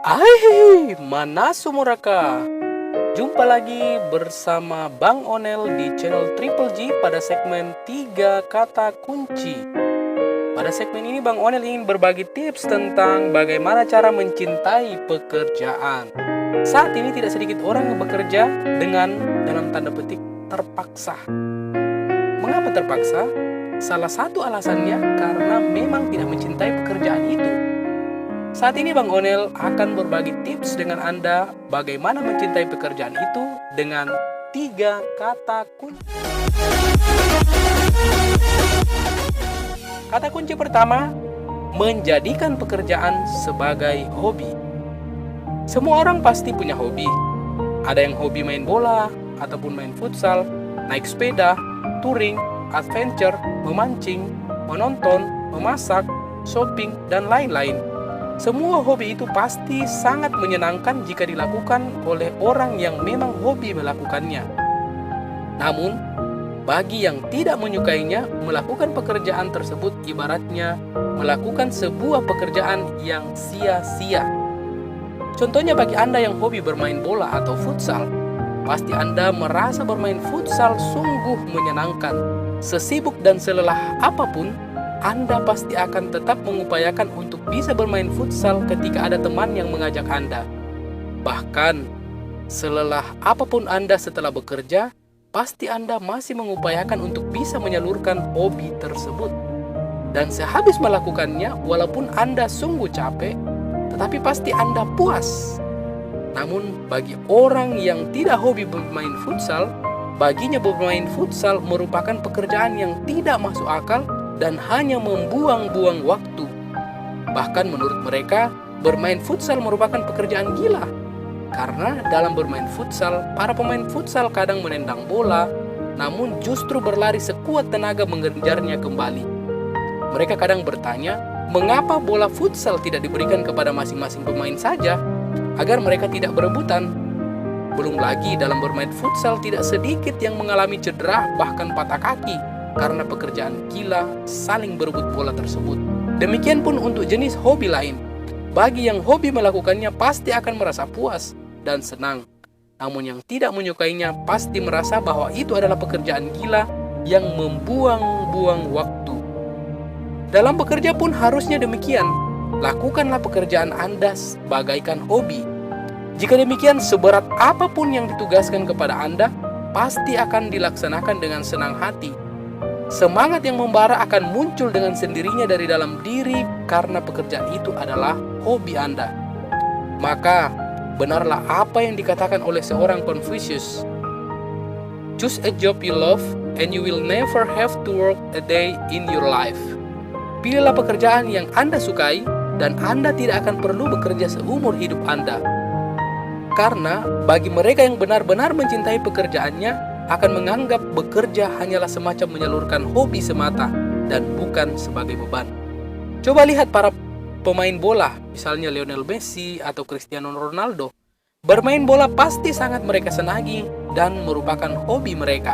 Hai, mana sumuraka? Jumpa lagi bersama Bang Onel di channel Triple G pada segmen 3 kata kunci. Pada segmen ini Bang Onel ingin berbagi tips tentang bagaimana cara mencintai pekerjaan. Saat ini tidak sedikit orang yang bekerja dengan dalam tanda petik terpaksa. Mengapa terpaksa? Salah satu alasannya karena memang tidak mencintai pekerjaan itu. Saat ini Bang Onel akan berbagi tips dengan Anda bagaimana mencintai pekerjaan itu dengan 3 kata kunci. Kata kunci pertama, menjadikan pekerjaan sebagai hobi. Semua orang pasti punya hobi. Ada yang hobi main bola, ataupun main futsal, naik sepeda, touring, adventure, memancing, menonton, memasak, shopping, dan lain-lain. Semua hobi itu pasti sangat menyenangkan jika dilakukan oleh orang yang memang hobi melakukannya. Namun, bagi yang tidak menyukainya, melakukan pekerjaan tersebut ibaratnya melakukan sebuah pekerjaan yang sia-sia. Contohnya bagi Anda yang hobi bermain bola atau futsal, pasti Anda merasa bermain futsal sungguh menyenangkan. Sesibuk dan selelah apapun, Anda pasti akan tetap mengupayakan untuk bisa bermain futsal ketika ada teman yang mengajak Anda. Bahkan, selelah apapun Anda setelah bekerja, pasti Anda masih mengupayakan untuk bisa menyalurkan hobi tersebut. Dan sehabis melakukannya, walaupun Anda sungguh capek, tetapi pasti Anda puas. Namun, bagi orang yang tidak hobi bermain futsal, baginya bermain futsal merupakan pekerjaan yang tidak masuk akal dan hanya membuang-buang waktu. Bahkan menurut mereka, bermain futsal merupakan pekerjaan gila. Karena dalam bermain futsal, para pemain futsal kadang menendang bola, namun justru berlari sekuat tenaga mengejarnya kembali. Mereka kadang bertanya, mengapa bola futsal tidak diberikan kepada masing-masing pemain saja, agar mereka tidak berebutan? Belum lagi dalam bermain futsal tidak sedikit yang mengalami cedera bahkan patah kaki, karena pekerjaan gila saling berebut bola tersebut. Demikian pun untuk jenis hobi lain. Bagi yang hobi melakukannya pasti akan merasa puas dan senang. Namun yang tidak menyukainya pasti merasa bahwa itu adalah pekerjaan gila yang membuang-buang waktu. Dalam bekerja pun harusnya demikian. Lakukanlah pekerjaan Anda bagaikan hobi. Jika demikian, seberat apapun yang ditugaskan kepada Anda pasti akan dilaksanakan dengan senang hati. Semangat yang membara akan muncul dengan sendirinya dari dalam diri karena pekerjaan itu adalah hobi Anda. Maka, benarlah apa yang dikatakan oleh seorang Confucius. Choose a job you love and you will never have to work a day in your life. Pilihlah pekerjaan yang Anda sukai dan Anda tidak akan perlu bekerja seumur hidup Anda. Karena bagi mereka yang benar-benar mencintai pekerjaannya, akan menganggap bekerja hanyalah semacam menyalurkan hobi semata dan bukan sebagai beban. Coba lihat para pemain bola, misalnya Lionel Messi atau Cristiano Ronaldo. Bermain bola pasti sangat mereka senangi dan merupakan hobi mereka.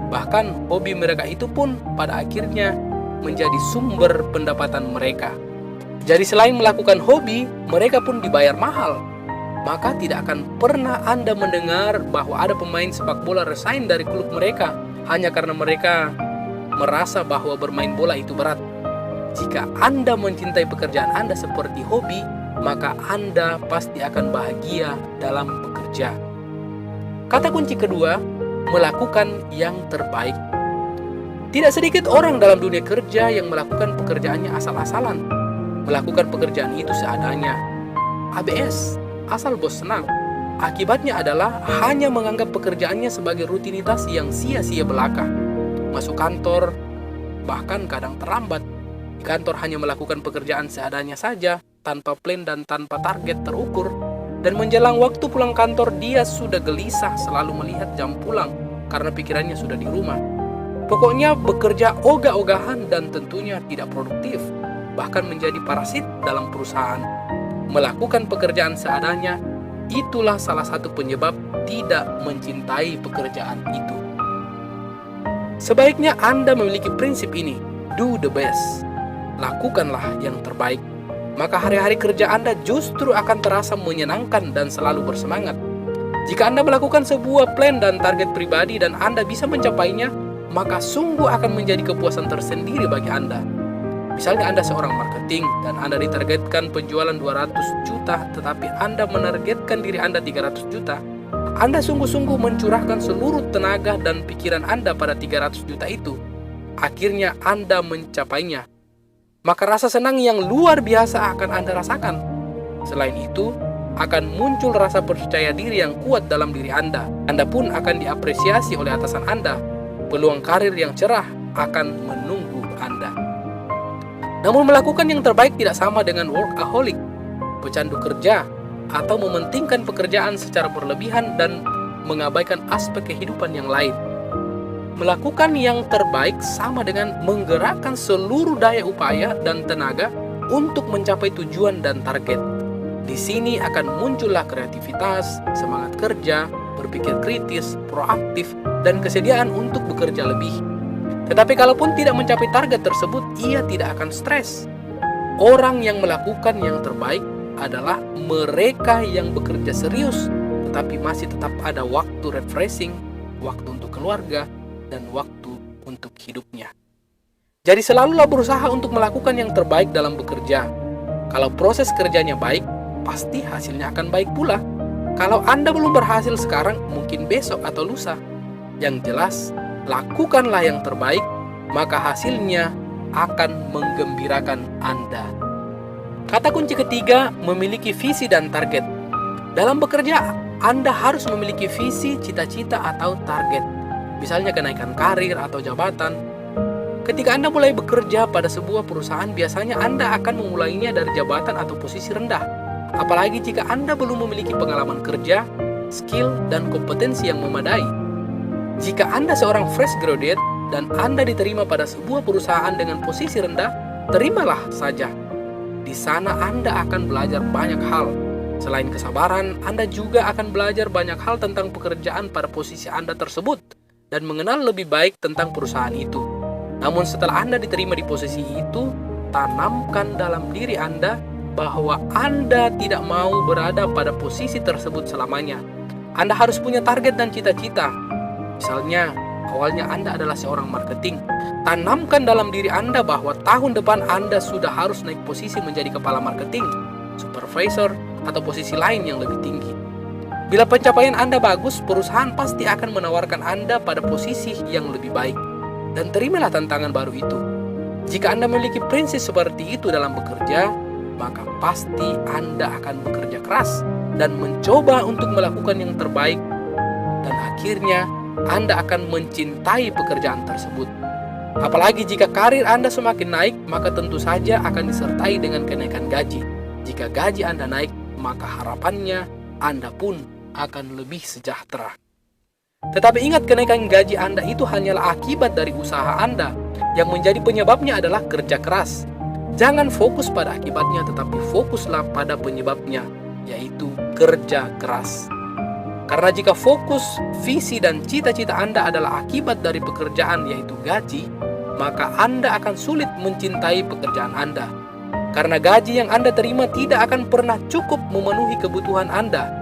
Bahkan hobi mereka itu pun pada akhirnya menjadi sumber pendapatan mereka. Jadi selain melakukan hobi, mereka pun dibayar mahal. Maka tidak akan pernah Anda mendengar bahwa ada pemain sepak bola resign dari klub mereka hanya karena mereka merasa bahwa bermain bola itu berat. Jika Anda mencintai pekerjaan Anda seperti hobi, maka Anda pasti akan bahagia dalam bekerja. Kata kunci kedua, melakukan yang terbaik. Tidak sedikit orang dalam dunia kerja yang melakukan pekerjaannya asal-asalan, melakukan pekerjaan itu seadanya. ABS, asal bos senang. Akibatnya adalah hanya menganggap pekerjaannya sebagai rutinitas yang sia-sia belaka. Masuk kantor, bahkan kadang terlambat. Di kantor hanya melakukan pekerjaan seadanya saja, tanpa plan dan tanpa target terukur. Dan menjelang waktu pulang kantor, dia sudah gelisah selalu melihat jam pulang, karena pikirannya sudah di rumah. Pokoknya bekerja ogah-ogahan dan tentunya tidak produktif, bahkan menjadi parasit dalam perusahaan. Melakukan pekerjaan seadanya, itulah salah satu penyebab tidak mencintai pekerjaan itu. Sebaiknya Anda memiliki prinsip ini, do the best. Lakukanlah yang terbaik. maka hari-hari kerja Anda justru akan terasa menyenangkan dan selalu bersemangat. Jika Anda melakukan sebuah plan dan target pribadi dan Anda bisa mencapainya, maka sungguh akan menjadi kepuasan tersendiri bagi Anda. Misalnya Anda seorang marketing dan Anda ditargetkan penjualan 200 juta, tetapi Anda menargetkan diri Anda 300 juta. Anda sungguh-sungguh mencurahkan seluruh tenaga dan pikiran Anda pada 300 juta itu. Akhirnya Anda mencapainya. Maka rasa senang yang luar biasa akan Anda rasakan. Selain itu, akan muncul rasa percaya diri yang kuat dalam diri Anda. Anda pun akan diapresiasi oleh atasan Anda. Peluang karir yang cerah akan menunggu Anda. Namun melakukan yang terbaik tidak sama dengan workaholic, pecandu kerja, atau mementingkan pekerjaan secara berlebihan dan mengabaikan aspek kehidupan yang lain. Melakukan yang terbaik sama dengan menggerakkan seluruh daya upaya dan tenaga untuk mencapai tujuan dan target. Di sini akan muncullah kreativitas, semangat kerja, berpikir kritis, proaktif, dan kesediaan untuk bekerja lebih. Tetapi kalaupun tidak mencapai target tersebut, ia tidak akan stres. Orang yang melakukan yang terbaik adalah mereka yang bekerja serius, tetapi masih tetap ada waktu refreshing, waktu untuk keluarga, dan waktu untuk hidupnya. Jadi selalulah berusaha untuk melakukan yang terbaik dalam bekerja. Kalau proses kerjanya baik, pasti hasilnya akan baik pula. Kalau Anda belum berhasil sekarang, mungkin besok atau lusa. Yang jelas, lakukanlah yang terbaik, maka hasilnya akan menggembirakan Anda. Kata kunci ketiga, memiliki visi dan target. Dalam bekerja, Anda harus memiliki visi, cita-cita, atau target. Misalnya kenaikan karir atau jabatan. Ketika Anda mulai bekerja pada sebuah perusahaan, biasanya Anda akan memulainya dari jabatan atau posisi rendah. Apalagi jika Anda belum memiliki pengalaman kerja, skill, dan kompetensi yang memadai. Jika Anda seorang fresh graduate dan Anda diterima pada sebuah perusahaan dengan posisi rendah, terimalah saja. Di sana Anda akan belajar banyak hal. Selain kesabaran, Anda juga akan belajar banyak hal tentang pekerjaan pada posisi Anda tersebut dan mengenal lebih baik tentang perusahaan itu. Namun setelah Anda diterima di posisi itu, tanamkan dalam diri Anda bahwa Anda tidak mau berada pada posisi tersebut selamanya. Anda harus punya target dan cita-cita. Misalnya, awalnya Anda adalah seorang marketing. Tanamkan dalam diri Anda bahwa tahun depan Anda sudah harus naik posisi menjadi kepala marketing, supervisor, atau posisi lain yang lebih tinggi. Bila pencapaian Anda bagus, perusahaan pasti akan menawarkan Anda pada posisi yang lebih baik. Dan terimalah tantangan baru itu. Jika Anda memiliki prinsip seperti itu dalam bekerja, maka pasti Anda akan bekerja keras dan mencoba untuk melakukan yang terbaik. Dan akhirnya, Anda akan mencintai pekerjaan tersebut. Apalagi jika karir Anda semakin naik, maka tentu saja akan disertai dengan kenaikan gaji. Jika gaji Anda naik, maka harapannya Anda pun akan lebih sejahtera. Tetapi ingat, kenaikan gaji Anda itu hanyalah akibat dari usaha Anda. Yang menjadi penyebabnya adalah kerja keras. Jangan fokus pada akibatnya, tetapi fokuslah pada penyebabnya, yaitu kerja keras. Karena jika fokus, visi, dan cita-cita Anda adalah akibat dari pekerjaan, yaitu gaji, maka Anda akan sulit mencintai pekerjaan Anda. Karena gaji yang Anda terima tidak akan pernah cukup memenuhi kebutuhan Anda.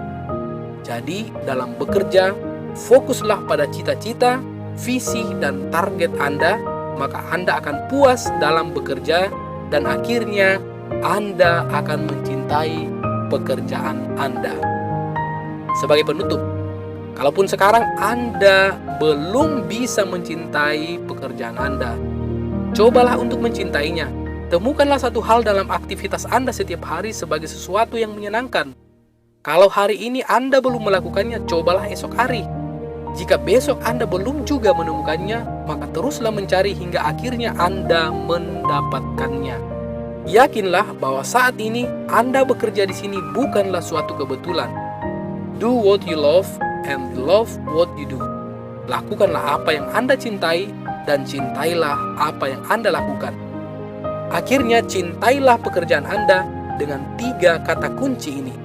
Jadi, dalam bekerja, fokuslah pada cita-cita, visi, dan target Anda, maka Anda akan puas dalam bekerja, dan akhirnya Anda akan mencintai pekerjaan Anda. Sebagai penutup, kalaupun sekarang Anda belum bisa mencintai pekerjaan Anda, cobalah untuk mencintainya. Temukanlah satu hal dalam aktivitas Anda setiap hari sebagai sesuatu yang menyenangkan. Kalau hari ini Anda belum melakukannya, cobalah esok hari. Jika besok Anda belum juga menemukannya, maka teruslah mencari hingga akhirnya Anda mendapatkannya. Yakinlah bahwa saat ini Anda bekerja di sini bukanlah suatu kebetulan. Do what you love and love what you do. Lakukanlah apa yang Anda cintai dan cintailah apa yang Anda lakukan. Akhirnya cintailah pekerjaan Anda dengan 3 kata kunci ini.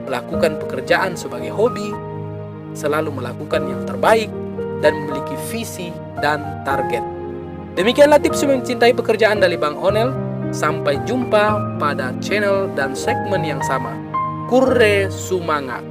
Melakukan pekerjaan sebagai hobi, selalu melakukan yang terbaik, dan memiliki visi dan target. Demikianlah tips mencintai pekerjaan dari Bang Onel. Sampai jumpa pada channel dan segmen yang sama. Kurre Sumangat!